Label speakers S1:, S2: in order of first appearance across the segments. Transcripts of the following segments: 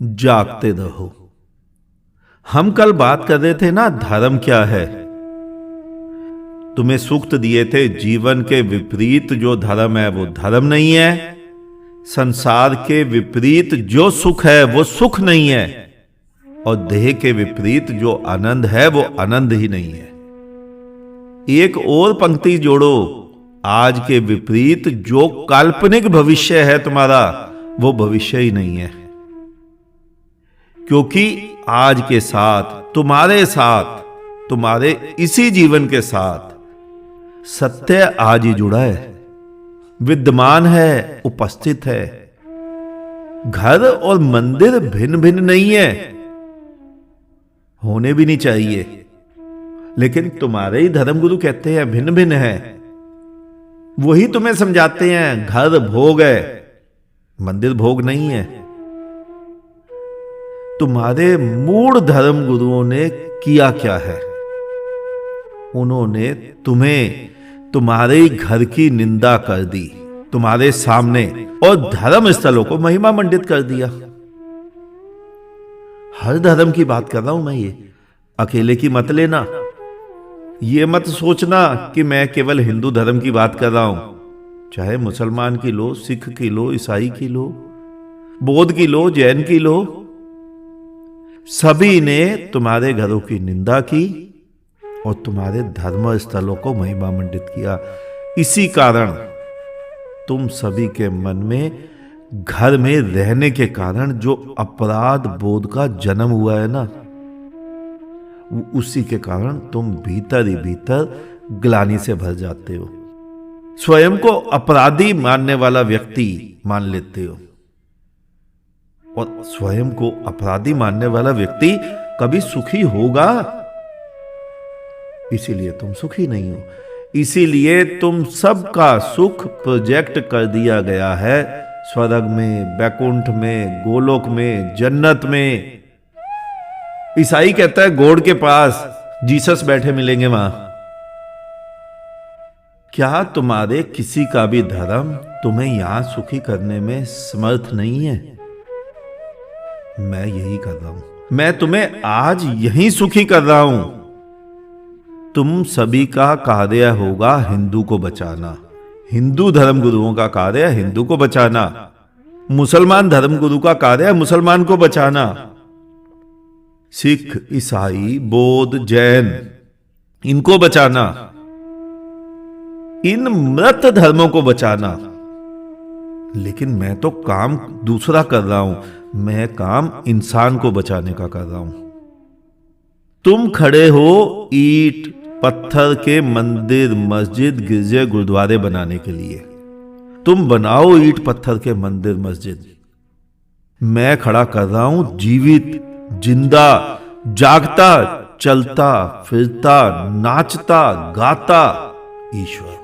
S1: जागते रहो। हम कल बात कर रहे थे ना, धर्म क्या है। तुम्हें सूक्त दिए थे, जीवन के विपरीत जो धर्म है वो धर्म नहीं है, संसार के विपरीत जो सुख है वो सुख नहीं है, और देह के विपरीत जो आनंद है वो आनंद ही नहीं है। एक और पंक्ति जोड़ो, आज के विपरीत जो काल्पनिक भविष्य है तुम्हारा वो भविष्य ही नहीं है, क्योंकि आज के साथ, तुम्हारे साथ, तुम्हारे इसी जीवन के साथ सत्य आज ही जुड़ा है, विद्यमान है, उपस्थित है। घर और मंदिर भिन्न भिन्न नहीं है, होने भी नहीं चाहिए, लेकिन तुम्हारे ही धर्मगुरु कहते हैं भिन्न भिन्न है। वही तुम्हें समझाते हैं घर भोग है, मंदिर भोग नहीं है। तुम्हारे मूल धर्म गुरुओं ने किया क्या है? उन्होंने तुम्हें तुम्हारे घर की निंदा कर दी तुम्हारे सामने, और धर्म स्थलों को महिमा मंडित कर दिया। हर धर्म की बात कर रहा हूं मैं, ये अकेले की मत लेना। ये मत सोचना कि मैं केवल हिंदू धर्म की बात कर रहा हूं, चाहे मुसलमान की लो, सिख की लो, ईसाई की लो, बौद्ध की लो, जैन की लो, सभी ने तुम्हारे घरों की निंदा की और तुम्हारे धर्म स्थलों को महिमा मंडित किया। इसी कारण तुम सभी के मन में घर में रहने के कारण जो अपराध बोध का जन्म हुआ है ना, उसी के कारण तुम भीतर ही भीतर ग्लानि से भर जाते हो। स्वयं को अपराधी मानने वाला व्यक्ति मान लेते हो, और स्वयं को अपराधी मानने वाला व्यक्ति कभी सुखी होगा? इसीलिए तुम सुखी नहीं हो। इसीलिए तुम सबका सुख प्रोजेक्ट कर दिया गया है स्वर्ग में, बैकुंठ में, गोलोक में, जन्नत में। ईसाई कहता है गोड़ के पास जीसस बैठे मिलेंगे वहां। क्या तुम्हारे किसी का भी धर्म तुम्हें यहां सुखी करने में समर्थ नहीं है? मैं यही कर रहा हूं, मैं तुम्हें आज यही सुखी कर रहा हूं। तुम सभी का कार्य होगा हिंदू को बचाना, हिंदू धर्म गुरुओं का कार्य है हिंदू को बचाना, मुसलमान धर्म गुरु का कार्य है मुसलमान को बचाना, सिख, ईसाई, बौद्ध, जैन, इनको बचाना, इन मृत धर्मों को बचाना। लेकिन मैं तो काम दूसरा कर रहा हूं, मैं काम इंसान को बचाने का कर रहा हूं। तुम खड़े हो ईंट पत्थर के मंदिर, मस्जिद, गिरजे, गुरुद्वारे बनाने के लिए। तुम बनाओ ईंट पत्थर के मंदिर, मस्जिद। मैं खड़ा कर रहा हूं जीवित, जिंदा, जागता, चलता, फिरता, नाचता, गाता ईश्वर।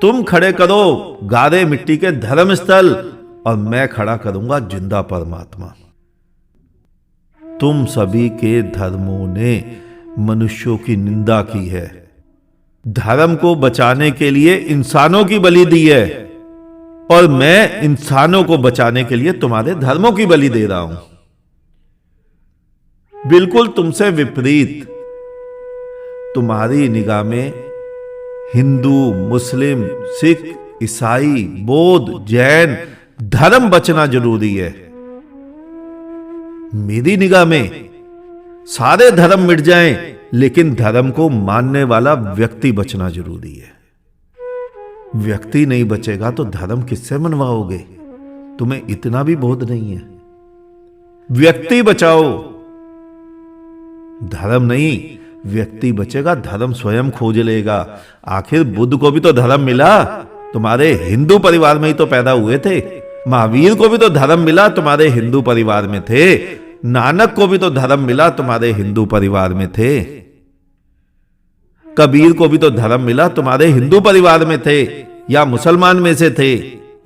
S1: तुम खड़े करो गारे मिट्टी के धर्म स्थल, और मैं खड़ा करूंगा जिंदा परमात्मा। तुम सभी के धर्मों ने मनुष्यों की निंदा की है, धर्म को बचाने के लिए इंसानों की बलि दी है, और मैं इंसानों को बचाने के लिए तुम्हारे धर्मों की बलि दे रहा हूं। बिल्कुल तुमसे विपरीत। तुम्हारी निगाह में हिंदू, मुस्लिम, सिख, ईसाई, बौद्ध, जैन धर्म बचना जरूरी है। मेरी निगाह में सारे धर्म मिट जाएं, लेकिन धर्म को मानने वाला व्यक्ति बचना जरूरी है। व्यक्ति नहीं बचेगा तो धर्म किससे मनवाओगे? तुम्हें इतना भी बोध नहीं है। व्यक्ति बचाओ, धर्म नहीं। व्यक्ति बचेगा, धर्म स्वयं खोज लेगा। आखिर बुद्ध को भी तो धर्म मिला, तुम्हारे हिंदू परिवार में ही तो पैदा हुए थे। महावीर को भी तो धर्म मिला, तुम्हारे हिंदू परिवार में थे। नानक को भी तो धर्म मिला, तुम्हारे हिंदू परिवार में थे। कबीर को भी तो धर्म मिला, तुम्हारे हिंदू परिवार में थे या मुसलमान में से थे।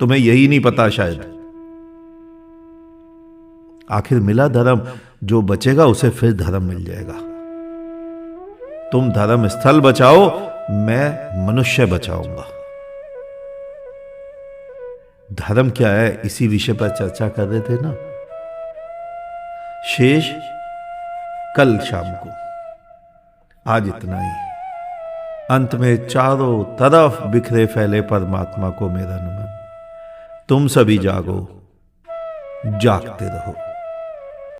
S1: तुम्हें यही नहीं पता शायद। आखिर मिला धर्म, जो बचेगा उसे फिर धर्म मिल जाएगा। तुम धर्म स्थल बचाओ, मैं मनुष्य बचाऊंगा। धर्म क्या है, इसी विषय पर चर्चा कर रहे थे ना। शेष कल शाम को। आज इतना ही। अंत में चारों तरफ बिखरे फैले परमात्मा को मेरा नमन। तुम सभी जागो, जागते रहो।